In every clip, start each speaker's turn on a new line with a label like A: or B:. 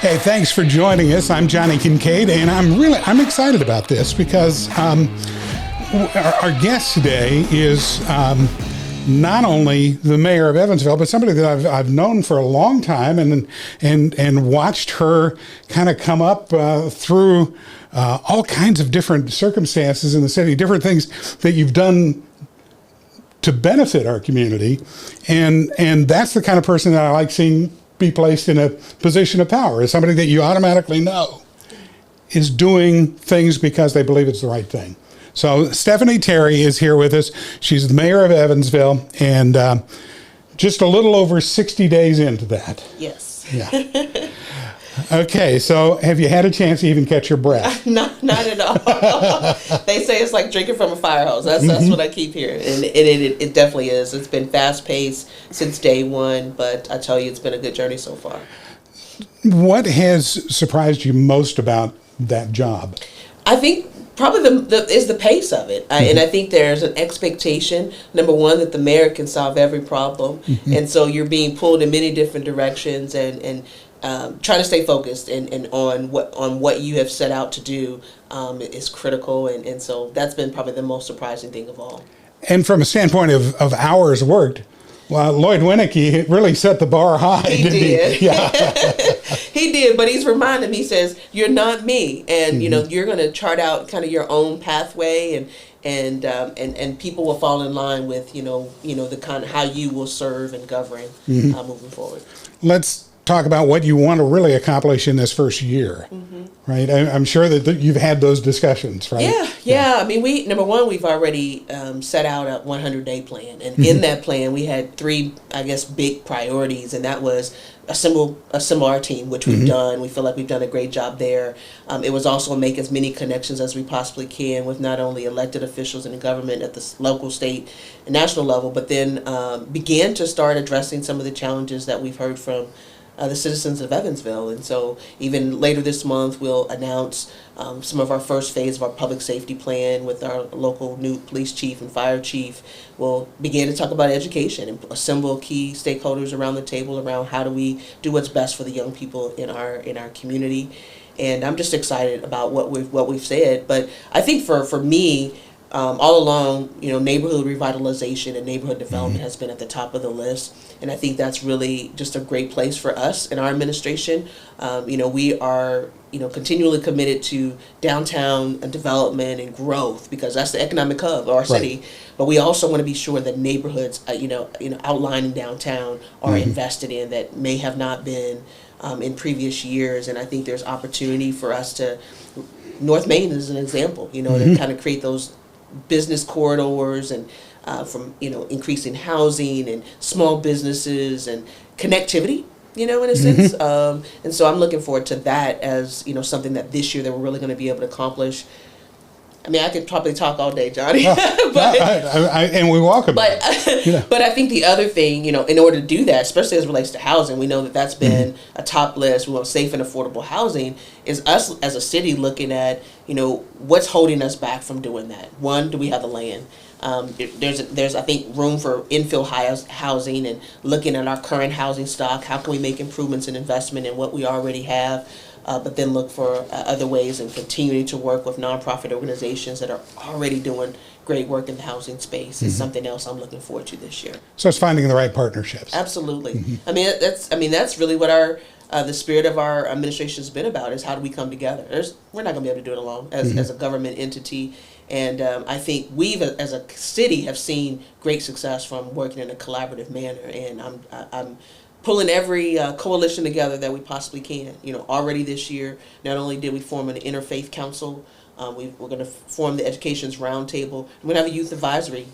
A: Hey, thanks for joining us. I'm Johnny Kincaid, and I'm excited about this because our guest today is not only the mayor of Evansville, but somebody that I've known for a long time and watched her kind of come up through all kinds of different circumstances in the city, different things that you've done to benefit our community, and that's the kind of person that I like seeing be placed in a position of power, is somebody that you automatically know is doing things because they believe it's the right thing. So Stephanie Terry is here with us. She's the mayor of Evansville, and just a little over 60 days into that.
B: Yes.
A: Yeah. Okay, so have you had a chance to even catch your breath?
B: Not at all. They say it's like drinking from a fire hose. That's what I keep hearing, and it definitely is. It's been fast paced since day one, but I tell you, it's been a good journey so far.
A: What has surprised you most about that job?
B: I think probably is the pace of it, and I think there's an expectation. Number one, that the mayor can solve every problem, and so you're being pulled in many different directions, and trying to stay focused and on what you have set out to do is critical, and so that's been probably the most surprising thing of all.
A: And from a standpoint of hours worked, well, Lloyd Winnicky really set the bar high.
B: He did.
A: Yeah.
B: He did, but he's reminded me, he says, you're not me, and you know, you're going to chart out kind of your own pathway, and people will fall in line with you know the kind of how you will serve and govern moving forward. Let's
A: talk about what you want to really accomplish in this first year, right? I'm sure that you've had those discussions, right?
B: Yeah. I mean, we've already set out a 100-day plan, and in that plan, we had three, I guess, big priorities, and that was assemble our team, which we've done. We feel like we've done a great job there. It was also make as many connections as we possibly can with not only elected officials in the government at the local, state, and national level, but then began to start addressing some of the challenges that we've heard from the citizens of Evansville. And so even later this month, we'll announce some of our first phase of our public safety plan with our local new police chief and fire chief. We'll begin to talk about education and assemble key stakeholders around the table around how do we do what's best for the young people in our community. And I'm just excited about what we've said. But I think for me, all along, neighborhood revitalization and neighborhood development has been at the top of the list, and I think that's really just a great place for us in our administration. We are, continually committed to downtown development and growth because that's the economic hub of our city. But we also want to be sure that neighborhoods, outlining downtown are invested in that may have not been in previous years, and I think there's opportunity for us to. North Main is an example, to kind of create those business corridors and from increasing housing and small businesses and connectivity, in a sense. And so I'm looking forward to that as something that this year that we're really going to be able to accomplish. I mean, I could probably talk all day, Johnny.
A: And we welcome it.
B: But I think the other thing, in order to do that, especially as it relates to housing, we know that that's been a top list. We want safe and affordable housing. Is us as a city looking at, what's holding us back from doing that? One, do we have the land? There's I think room for infill housing and looking at our current housing stock. How can we make improvements and investment in what we already have? But then look for other ways and continuing to work with nonprofit organizations that are already doing great work in the housing space is something else I'm looking forward to this year.
A: So it's finding the right partnerships.
B: Absolutely. I mean that's really what the spirit of our administration has been about, is how do we come together. We're not going to be able to do it alone as a government entity. And I think we've, as a city, have seen great success from working in a collaborative manner. And I'm pulling every coalition together that we possibly can. Already this year, not only did we form an interfaith council, we're going to form the Education's Roundtable. We're going to have a youth advisory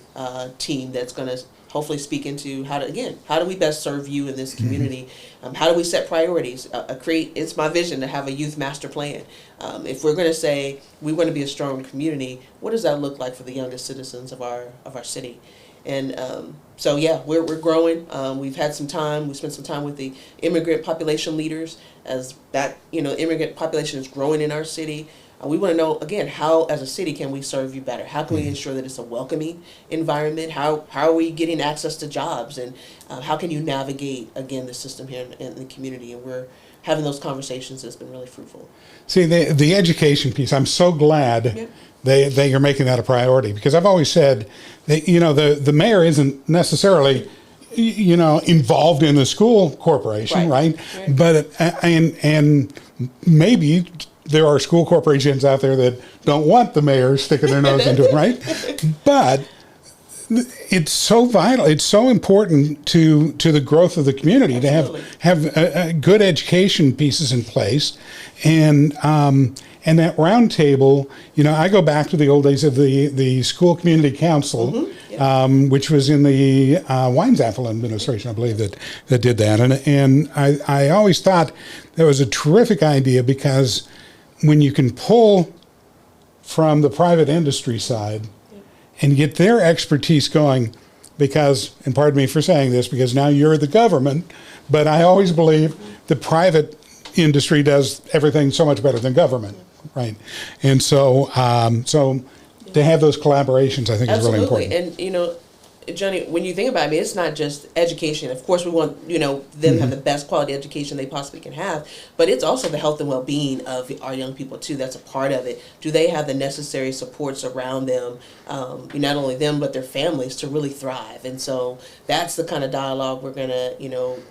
B: team that's going to hopefully speak into how do we best serve you in this community? How do we set priorities? It's my vision to have a youth master plan. If we're going to say we want to be a strong community, what does that look like for the youngest citizens of our city? And so we're growing. We've had some time. We spent some time with the immigrant population leaders as that immigrant population is growing in our city. We want to know, again, how as a city can we serve you better? How can we ensure that it's a welcoming environment? How are we getting access to jobs? And how can you navigate, again, the system here in the community? And we're having those conversations that's been really fruitful.
A: See, the education piece, I'm so glad that you're making that a priority, because I've always said that, the mayor isn't necessarily, involved in the school corporation, right? But, and maybe there are school corporations out there that don't want the mayor sticking their nose into it, right? But it's so vital. It's so important to the growth of the community. Absolutely. To have good education pieces in place, and that round table. I go back to the old days of the school community council, which was in the Weinzapfel administration, I believe, that did that. And I always thought that was a terrific idea, because when you can pull from the private industry side and get their expertise going, because, and pardon me for saying this, because now you're the government, but I always believe the private industry does everything so much better than government, right? And so, to have those collaborations, I think, is really important.
B: And, Johnny, when you think about it, it's not just education. Of course, we want, them to have the best quality education they possibly can have, but it's also the health and well-being of our young people, too. That's a part of it. Do they have the necessary supports around them, not only them, but their families, to really thrive? And so that's the kind of dialogue we're going to,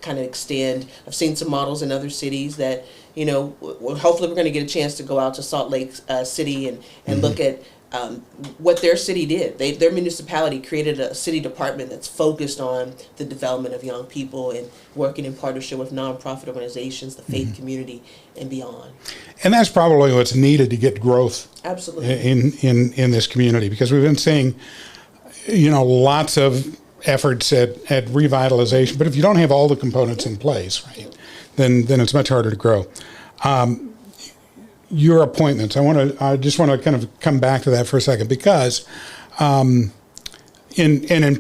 B: kind of extend. I've seen some models in other cities that, hopefully we're going to get a chance to go out to Salt Lake City and look at what their city did. Their municipality created a city department that's focused on the development of young people and working in partnership with nonprofit organizations, the faith community, and beyond. And
A: that's probably what's needed to get growth.
B: Absolutely.
A: In this community, because we've been seeing, lots of efforts at revitalization, but if you don't have all the components in place, right, then it's much harder to grow. Your appointments, I just want to kind of come back to that for a second, because in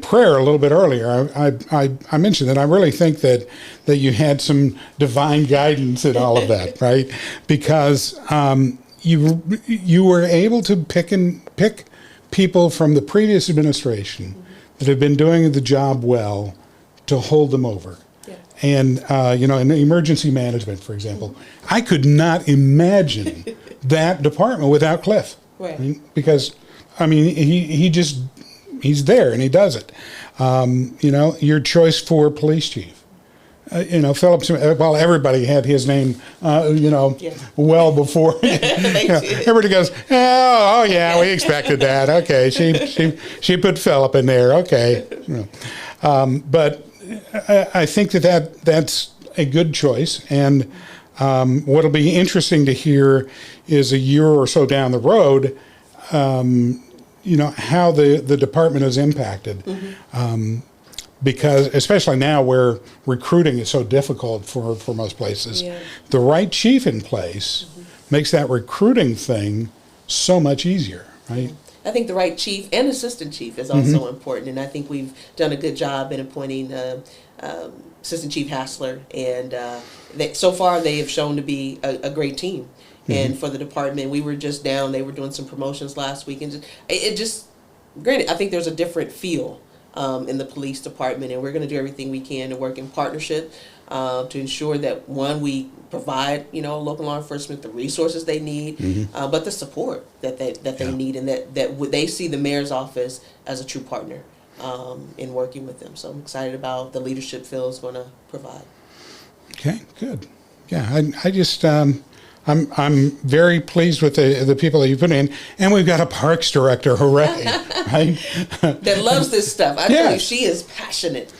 A: prayer a little bit earlier, I mentioned that I really think that you had some divine guidance in all of that, right? Because you were able to pick people from the previous administration that have been doing the job well, to hold them over. And, in emergency management, for example, I could not imagine that department without Cliff.
B: Right.
A: Because, he's there and he does it. Your choice for police chief. Phillips, well, everybody had his name, well before. Everybody goes, oh, yeah, we expected that. Okay, she put Phillip in there. Okay. But I think that's a good choice, and what'll be interesting to hear is a year or so down the road, how the department is impacted, because especially now where recruiting is so difficult for most places, the right chief in place makes that recruiting thing so much easier, right?
B: I think the right chief and assistant chief is also important, and I think we've done a good job in appointing Assistant Chief Hassler, and so far they have shown to be a great team. And for the department, we were just down. They were doing some promotions last week, and granted, I think there's a different feel in the police department, and we're going to do everything we can to work in partnership to ensure that, one, we provide local law enforcement the resources they need, but the support that they need, and that they see the mayor's office as a true partner in working with them. So I'm excited about the leadership Phil is going to provide. Okay, good. Yeah, I just I'm very pleased with the people that you put in, and we've got a parks director, hooray, right? That loves this stuff. I tell you, she is passionate.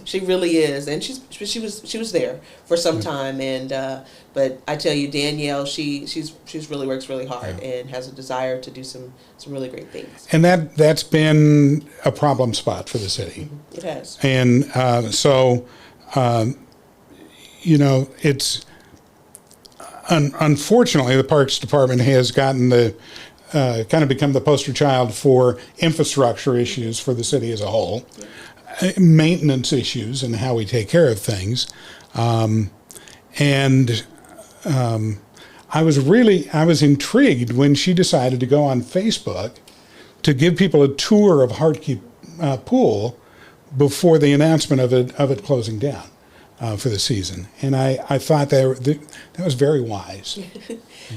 B: She really is, and she was there for some time, and but I tell you, Danielle, she's really works really hard and has a desire to do some really great things. And that's been a problem spot for the city. It has. And so it's unfortunately the Parks Department has gotten the kind of become the poster child for infrastructure issues for the city as a whole. Maintenance issues and how we take care of things.
A: I was intrigued when she decided to go on Facebook to give people a tour of Hartke Pool before the announcement of it closing down for the season. And I thought that was very wise.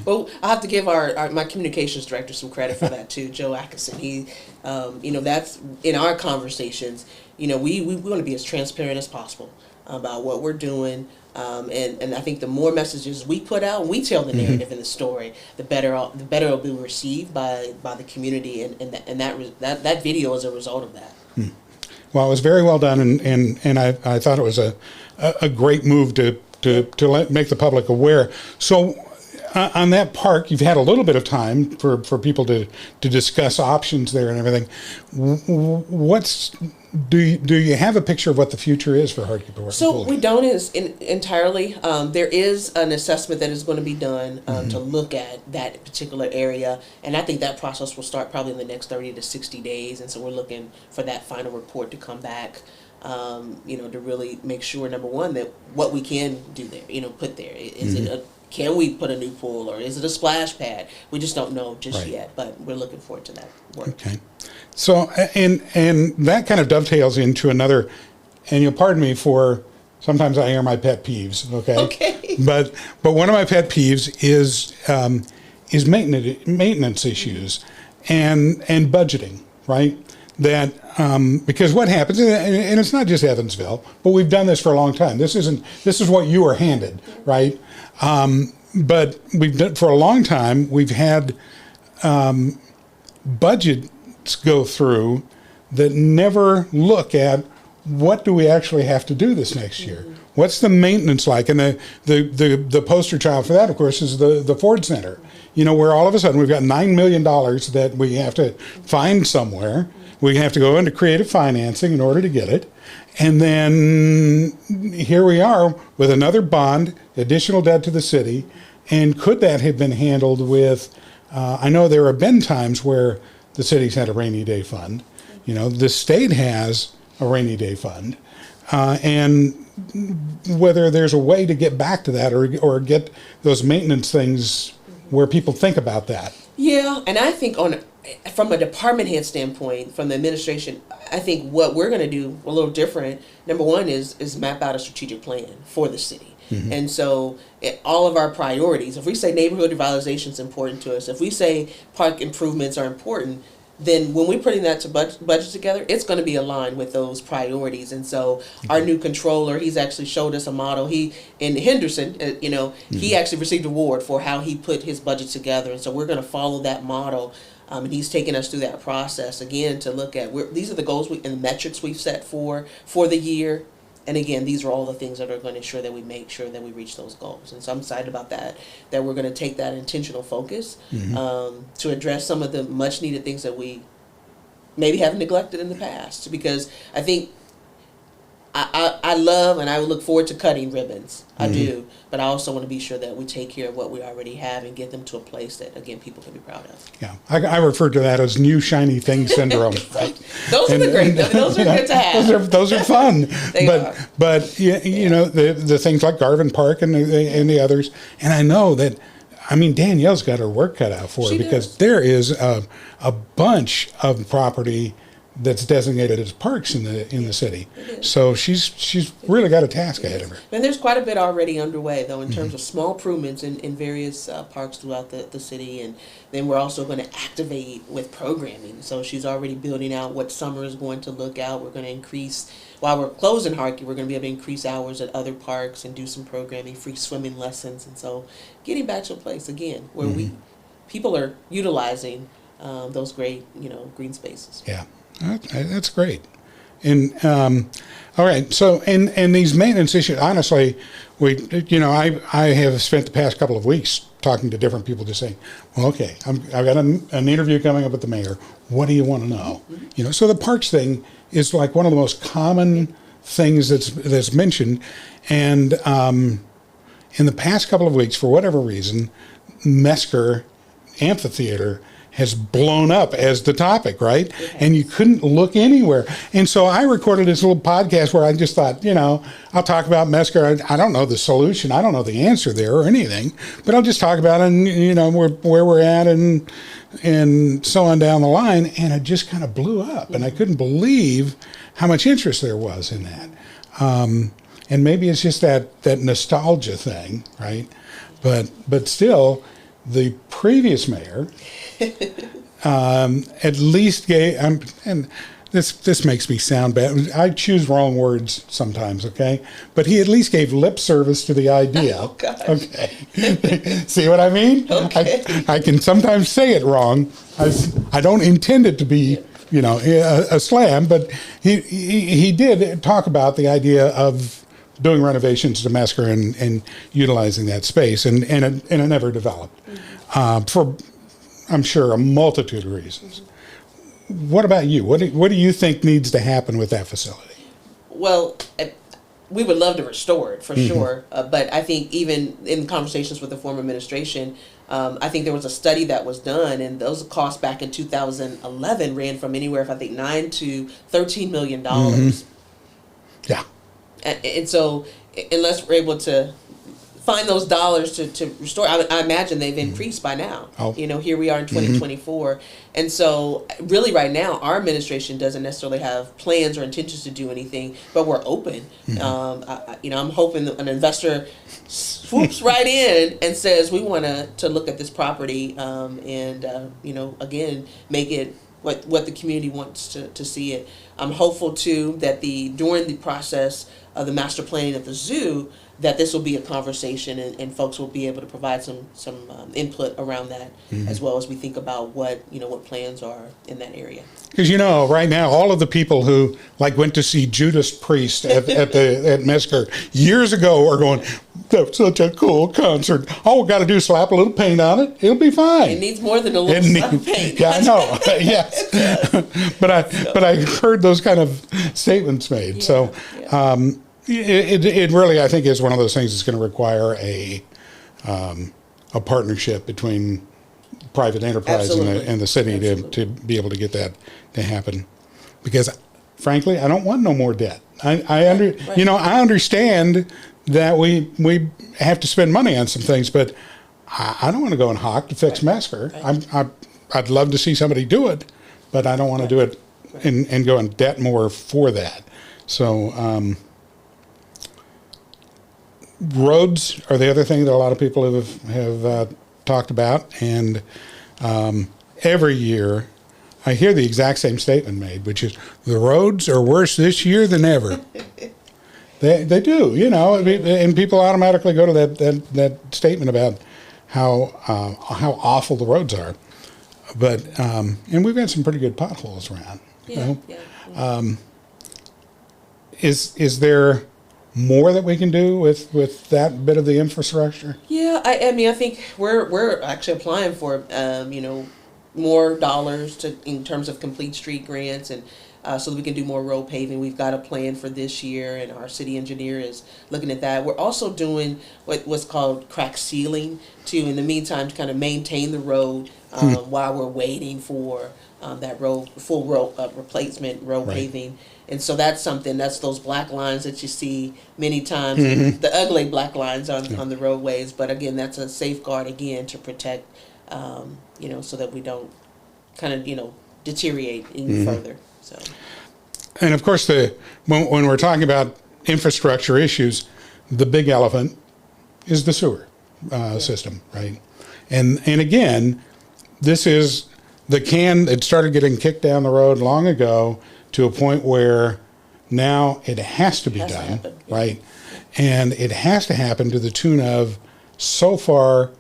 B: Well, I have to give my communications director some credit for that too, Joe Atkinson. He, that's in our conversations. We want to be as transparent as possible about what we're doing, and I think the more messages we put out, we tell the narrative in the story, the better it'll be received by the community, and that video is a result of that.
A: Well, it was very well done, and I thought it was a great move to make the public aware. So on that park, you've had a little bit of time for people to discuss options there and everything. Do you have a picture of what the future is for Hartke Park?
B: So we don't entirely. There is an assessment that is going to be done to look at that particular area, and I think that process will start probably in the next 30 to 60 days. And so we're looking for that final report to come back. To really make sure, number one, that what we can do there, put there. Is it can we put a new pool, or is it a splash pad? We just don't know just yet, but we're looking forward to that work. Okay.
A: So, and that kind of dovetails into another, and you'll pardon me for, sometimes I air my pet peeves, okay?
B: Okay.
A: But one of my pet peeves is maintenance issues and budgeting, right? That because what happens, and it's not just Evansville, but we've done this for a long time. This is what you were handed, right? But we've done for a long time. We've had budgets go through that never look at what do we actually have to do this next year. What's the maintenance like? And the poster child for that, of course, is the Ford Center. Where all of a sudden we've got $9 million that we have to find somewhere. We have to go into creative financing in order to get it. And then here we are with another bond, additional debt to the city. And could that have been handled with, I know there have been times where the city's had a rainy day fund. The state has a rainy day fund. And whether there's a way to get back to that or get those maintenance things where people think about that.
B: Yeah, and I think from a department head standpoint, from the administration, I think what we're going to do a little different. Number one is map out a strategic plan for the city. And so all of our priorities, if we say neighborhood revitalization is important to us, if we say park improvements are important, then when we're putting that to budget together, it's going to be aligned with those priorities. And so our new controller, he's actually showed us a model. He in Henderson, he actually received an award for how he put his budget together. And so we're going to follow that model. And he's taking us through that process again to look at these are the goals and the metrics we've set for the year. And again, these are all the things that are going to ensure that we make sure that we reach those goals. And so I'm excited about that we're going to take that intentional focus to address some of the much needed things that we maybe have neglected in the past. Because I think I love and I look forward to cutting ribbons. I do. But I also want to be sure that we take care of what we already have and get them to a place that, again, people can be proud of.
A: Yeah. I refer to that as new shiny thing syndrome. Right?
B: Those are those are good to have.
A: Those are fun. But the things like Garvin Park and the others. And I know that, Danielle's got her work cut out for her because there is a bunch of property that's designated as parks in the city. So she's really got a task ahead of her.
B: And there's quite a bit already underway, though, in terms of small improvements in various parks throughout the city. And then we're also going to activate with programming. So she's already building out what summer is going to look out. We're going to increase, while we're closing Hartke, we're going to be able to increase hours at other parks and do some programming, free swimming lessons. And so getting back to a place, again, where people are utilizing those great, green spaces.
A: Yeah. Okay, that's great. And all right, so and these maintenance issues, honestly, I have spent the past couple of weeks talking to different people, just saying, well, okay, I've got an interview coming up with the mayor. What do you want to know? So the parks thing is like one of the most common things that's mentioned, and in the past couple of weeks, for whatever reason, Mesker Amphitheater has blown up as the topic, right?
B: It has.
A: And you couldn't look anywhere. And so I recorded this little podcast where I just thought, I'll talk about Mesker. I don't know the solution. I don't know the answer there or anything, but I'll just talk about it and, where we're at and so on down the line. And it just kind of blew up. And I couldn't believe how much interest there was in that. And maybe it's just that nostalgia thing, right? But still, the previous mayor at least gave, and this makes me sound bad. I choose wrong words sometimes, okay? But he at least gave lip service to the idea.
B: Oh, gosh.
A: Okay. See what I mean?
B: Okay.
A: I can sometimes say it wrong. I don't intend it to be, a slam, but he did talk about the idea of doing renovations to Mesker and utilizing that space, and it never developed for, I'm sure, a multitude of reasons. What about you? What do you think needs to happen with that facility?
B: Well, we would love to restore it for sure, but I think even in conversations with the former administration, I think there was a study that was done, and those costs back in 2011 ran from anywhere from I think $9 to $13 million.
A: Yeah.
B: And so, unless we're able to find those dollars to restore, I imagine they've increased by now.
A: Oh.
B: Here we are in 2024. And so, really right now, our administration doesn't necessarily have plans or intentions to do anything, but we're open. I'm hoping that an investor swoops right in and says, we want to look at this property and, again, make it what the community wants to see it. I'm hopeful too that during the process of the master planning of the zoo, that this will be a conversation and folks will be able to provide some input around that, as well as we think about what plans are in that area.
A: Because right now, all of the people who went to see Judas Priest at Mesker years ago are going, "That's such a cool concert. All we got to do is slap a little paint on it. It'll be fine."
B: It needs more than a little slap of paint.
A: Yeah, I know. Yes, but I heard those kind of statements made. So it really, I think, is one of those things that's going to require a partnership between private enterprise and the city to be able to get that to happen. Because, frankly, I don't want no more debt. I understand that we have to spend money on some things, but I don't want to go and hawk to fix Mesker. I'd love to see somebody do it, but I don't want to do it and go in debt more for that. So roads are the other thing that a lot of people have talked about, and every year I hear the exact same statement made, which is the roads are worse this year than ever. They do, and people automatically go to that statement about how awful the roads are. But and we've had some pretty good potholes around. Is there more that we can do with that bit of the infrastructure?
B: Yeah, I mean, I think we're actually applying for more dollars in terms of complete street grants, and so that we can do more road paving. We've got a plan for this year, and our city engineer is looking at that. We're also doing what's called crack sealing to, in the meantime, to kind of maintain the road while we're waiting for that full road replacement road paving. And so that's those black lines that you see many times, the ugly black lines on the roadways. But again, that's a safeguard again to protect, so that we don't kind of, deteriorate even further. So.
A: And of course, when we're talking about infrastructure issues, the big elephant is the sewer system, right? And again, this is the can that started getting kicked down the road long ago, to a point where now it has to be done, right? And it has to happen to the tune of, so far,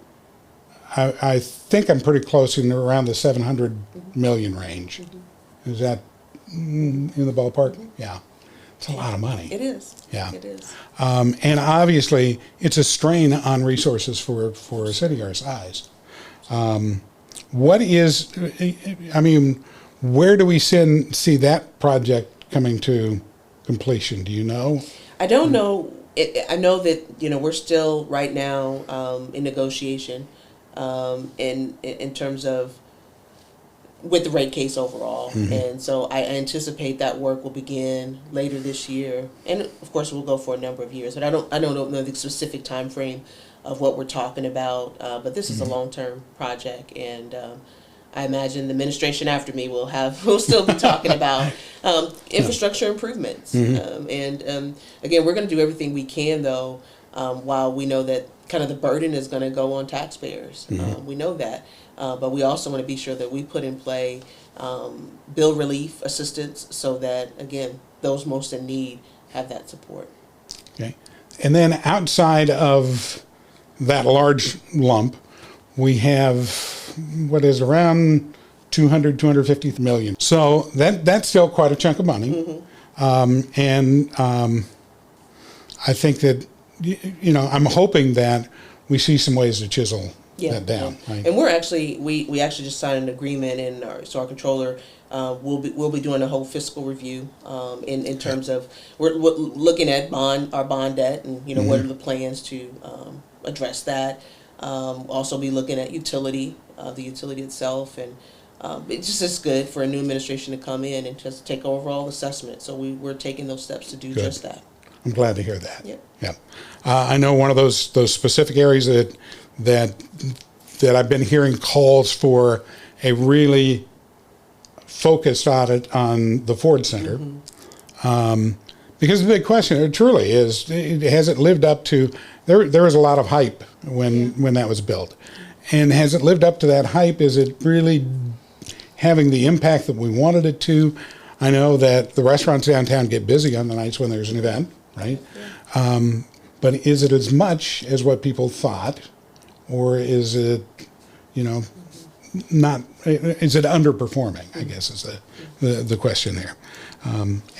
A: I think I'm pretty close in around the 700 million range. Is that in the ballpark? Yeah. It's a lot of money.
B: It is.
A: Yeah.
B: It is.
A: And obviously, it's a strain on resources for a city our size. Where do we see that project coming to completion? Do you know?
B: I don't know. I know that we're still right now in negotiation, in terms of with the rate case overall.
A: Mm-hmm.
B: And so I anticipate that work will begin later this year, and of course we'll go for a number of years. But I don't know the specific time frame of what we're talking about. But this is a long-term project, and I imagine the administration after me will still be talking about infrastructure improvements. And again, we're going to do everything we can, though, while we know that kind of the burden is going to go on taxpayers. We know that. But we also want to be sure that we put in play bill relief assistance so that, again, those most in need have that support.
A: Okay. And then outside of that large lump, we have what is around 250 million. So that's still quite a chunk of money. And I think that, I'm hoping that we see some ways to chisel that down.
B: Yeah.
A: Right?
B: And we're actually, we actually just signed an agreement, and so our controller we'll be doing a whole fiscal review in terms of we're looking at our bond debt, and what are the plans to address that. Also be looking at the utility itself, and it just is good for a new administration to come in and just take overall assessment. So we're taking those steps to do just that.
A: I'm glad to hear that.
B: Yep.
A: Yeah. I know one of those specific areas that I've been hearing calls for a really focused audit on the Ford Center. Because the big question truly is, has it lived up to, there was a lot of hype when that was built. And has it lived up to that hype? Is it really having the impact that we wanted it to? I know that the restaurants downtown get busy on the nights when there's an event, right? But is it as much as what people thought? Or is it, not, is it underperforming, I guess is the question there.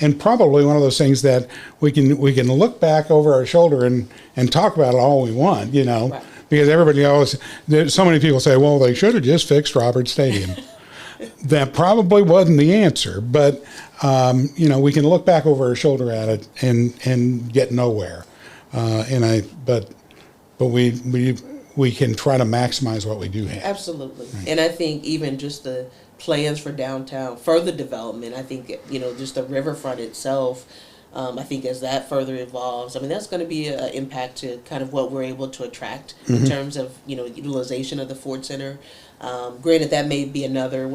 A: And probably one of those things that we can look back over our shoulder and talk about it all we want,
B: Right.
A: Because everybody so many people say, well, they should have just fixed Roberts Stadium. That probably wasn't the answer, but we can look back over our shoulder at it and get nowhere. But we can try to maximize what we do have.
B: Absolutely.
A: Right.
B: And I think even just the plans for downtown, further development, I think, just the riverfront itself, I think as that further evolves, that's going to be an impact to kind of what we're able to attract in terms of, utilization of the Ford Center. Granted, that may be another,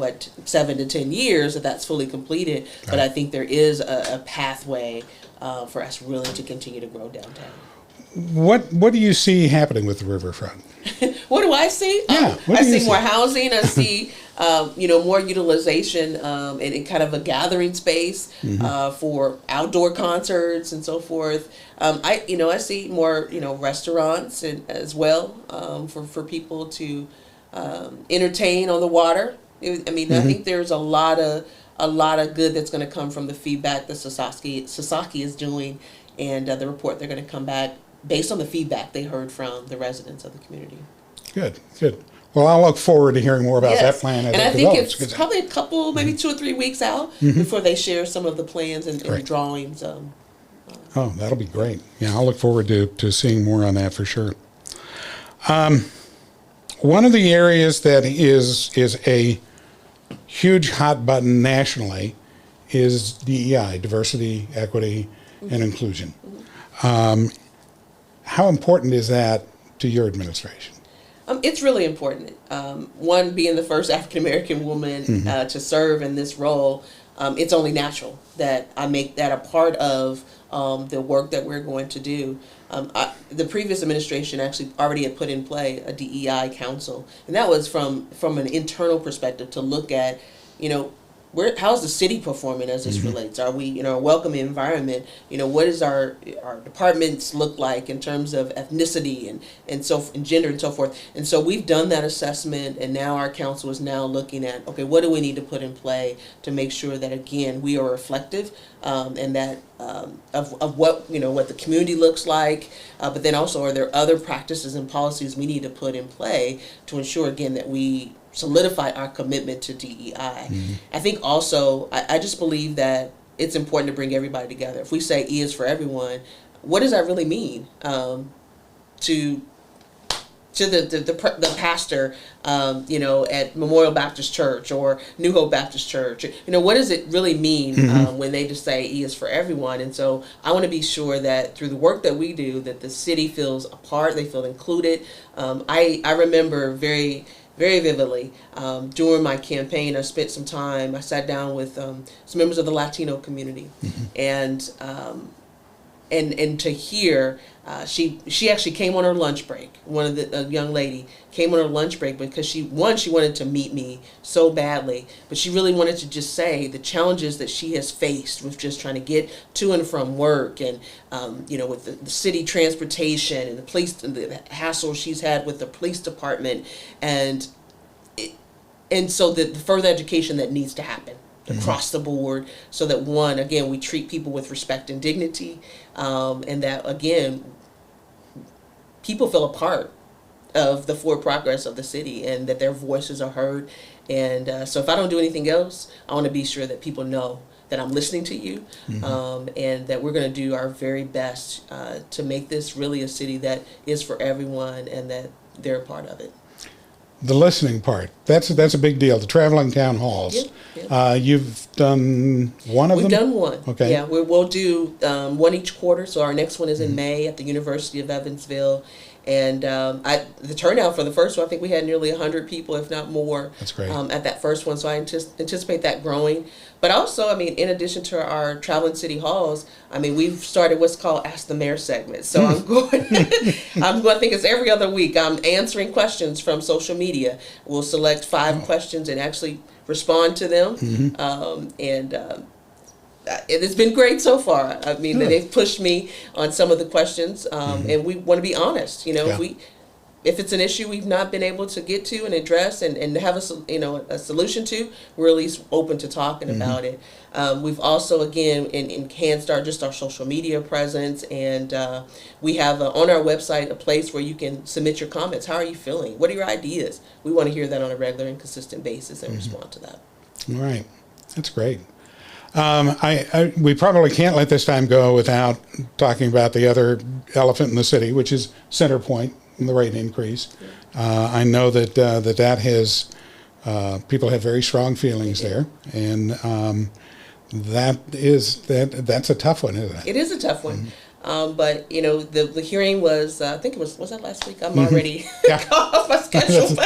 B: 7 to 10 years if that's fully completed, but I think there is a pathway for us really to continue to grow downtown.
A: What do you see happening with the riverfront?
B: What do I see?
A: Yeah,
B: I see more housing. I see, more utilization and kind of a gathering space for outdoor concerts and so forth. I see more, restaurants as well for people to entertain on the water. I think there's a lot of good that's going to come from the feedback that Sasaki is doing, and the report they're going to come back based on the feedback they heard from the residents of the community.
A: Good. Well, I'll look forward to hearing more about that plan as
B: and
A: it
B: I think
A: develops.
B: it's probably a couple, maybe 2 or 3 weeks out before they share some of the plans and drawings.
A: Oh, that'll be great. Yeah, I'll look forward to seeing more on that for sure. One of the areas that is a huge hot button nationally is DEI, diversity, equity, and inclusion. How important is that to your administration?
B: It's really important. One, being the first African American woman to serve in this role, it's only natural that I make that a part of the work that we're going to do. The previous administration actually already had put in play a DEI council, and that was from an internal perspective to look at, how's the city performing as this relates? Are we, a welcoming environment? What does our departments look like in terms of ethnicity and gender and so forth? And so we've done that assessment, and now our council is now looking at, okay, what do we need to put in play to make sure that, again, we are reflective and that of what what the community looks like, but then also are there other practices and policies we need to put in play to ensure, again, that we solidify our commitment to DEI. I think also, I just believe that it's important to bring everybody together. If we say E is for everyone, what does that really mean? To to the pastor, at Memorial Baptist Church or New Hope Baptist Church. What does it really mean when they just say E is for everyone? And so I want to be sure that through the work that we do, that the city feels a part, they feel included. I remember very, very vividly during my campaign, I spent some time, I sat down with some members of the Latino community, and to hear, she actually came on her lunch break. One of the young lady came on her lunch break because she wanted to meet me so badly, but she really wanted to just say the challenges that she has faced with just trying to get to and from work, and with the city transportation and the police, and the hassle she's had with the police department, and so the further education that needs to happen across the board, so that we treat people with respect and dignity, and that again, people feel a part of the forward progress of the city, and that their voices are heard. And so if I don't do anything else, I want to be sure that people know that I'm listening to you, and that we're going to do our very best to make this really a city that is for everyone, and that they're a part of it.
A: The listening part, that's a big deal. The traveling town halls. Yep. You've done one of them?
B: We've done one.
A: Okay.
B: Yeah, we'll do one each quarter. So our next one is in May at the University of Evansville. And the turnout for the first one, I think we had nearly 100 people, if not more.
A: That's great.
B: At that first one. So I anticipate that growing. But also, in addition to our traveling city halls, we've started what's called Ask the Mayor segment. So I'm going, I think it's every other week. I'm answering questions from social media. We'll select 5 questions and actually respond to them. It's been great so far. They've pushed me on some of the questions, and we want to be honest. If it's an issue we've not been able to get to and address and have a solution to, we're at least open to talking about it. We've also, again, enhanced our social media presence, and we have on our website a place where you can submit your comments. How are you feeling? What are your ideas? We want to hear that on a regular and consistent basis and respond to that.
A: All right. That's great. We probably can't let this time go without talking about the other elephant in the city, which is Centerpoint and the rate increase. I know that that has people have very strong feelings there, and that's a tough one, isn't it?
B: It is a tough one. But the hearing was, I think was that last week? I'm already off my schedule.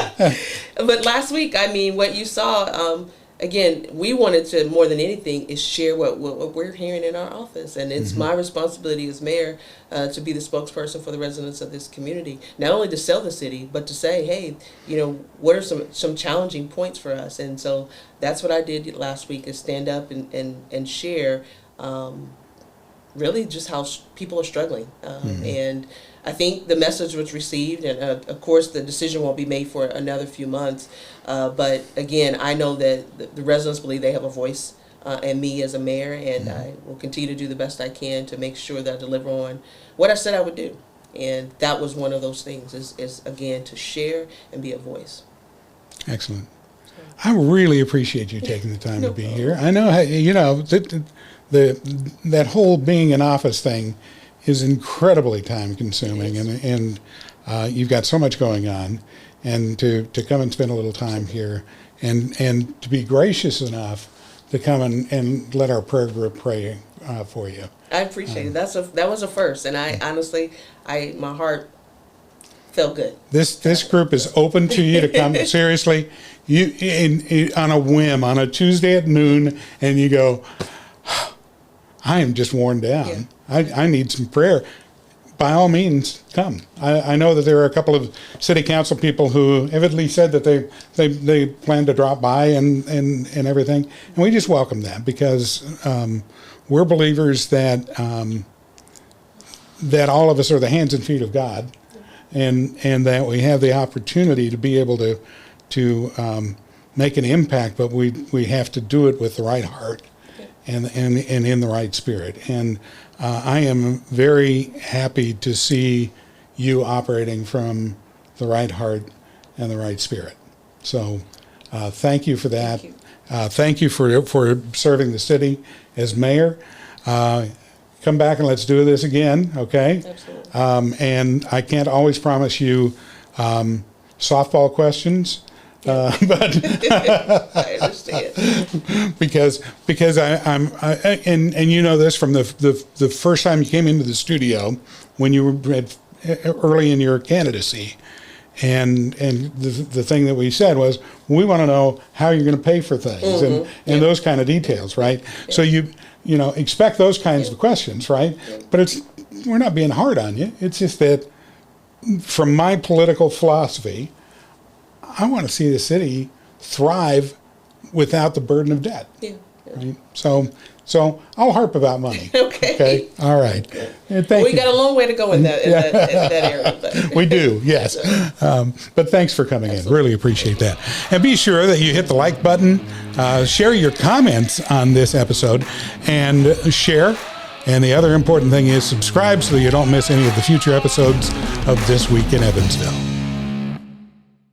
B: But last week, what you saw. Again, we wanted to, more than anything, is share what we're hearing in our office. And it's my responsibility as mayor to be the spokesperson for the residents of this community. Not only to sell the city, but to say, hey, what are some challenging points for us? And so that's what I did last week, is stand up and share really just how people are struggling. And I think the message was received, and of course the decision won't be made for another few months. But again, I know that the residents believe they have a voice, and me as a mayor, and I will continue to do the best I can to make sure that I deliver on what I said I would do. And that was one of those things, is again, to share and be a voice.
A: Excellent. I really appreciate you taking the time to be here. I know, that whole being in office thing is incredibly time consuming, and you've got so much going on, and to come and spend a little time here, and to be gracious enough to come and let our prayer group pray for you.
B: I appreciate it. That was a first, and I honestly, my heart felt good.
A: This group is open to you to come. Seriously, you on a whim on a Tuesday at noon, and you go, I am just worn down. Yeah. I need some prayer. By all means, come. I know that there are a couple of city council people who have at least said that they plan to drop by and everything, and we just welcome that, because we're believers that that all of us are the hands and feet of God, and that we have the opportunity to be able to make an impact, but we have to do it with the right heart and in the right spirit. And I am very happy to see you operating from the right heart and the right spirit. So thank you for that. Thank you for serving the city as mayor. Come back and let's do this again, okay?
B: Absolutely.
A: And I can't always promise you softball questions. But
B: I understand.
A: because and you know this from the first time you came into the studio when you were early in your candidacy, and the thing that we said was we want to know how you're going to pay for things and those kind of details, right? Yeah. So you expect those kinds of questions, right? Yeah. But we're not being hard on you. It's just that from my political philosophy, I want to see the city thrive without the burden of debt. Yeah. Right? So I'll harp about money. Okay. All right.
B: Okay.
A: Thank
B: we
A: you.
B: got a long way to go in that area. But.
A: We do, yes. But thanks for coming in. Really appreciate that. And be sure that you hit the like button, share your comments on this episode, and share. And the other important thing is subscribe so you don't miss any of the future episodes of This Week in Evansville.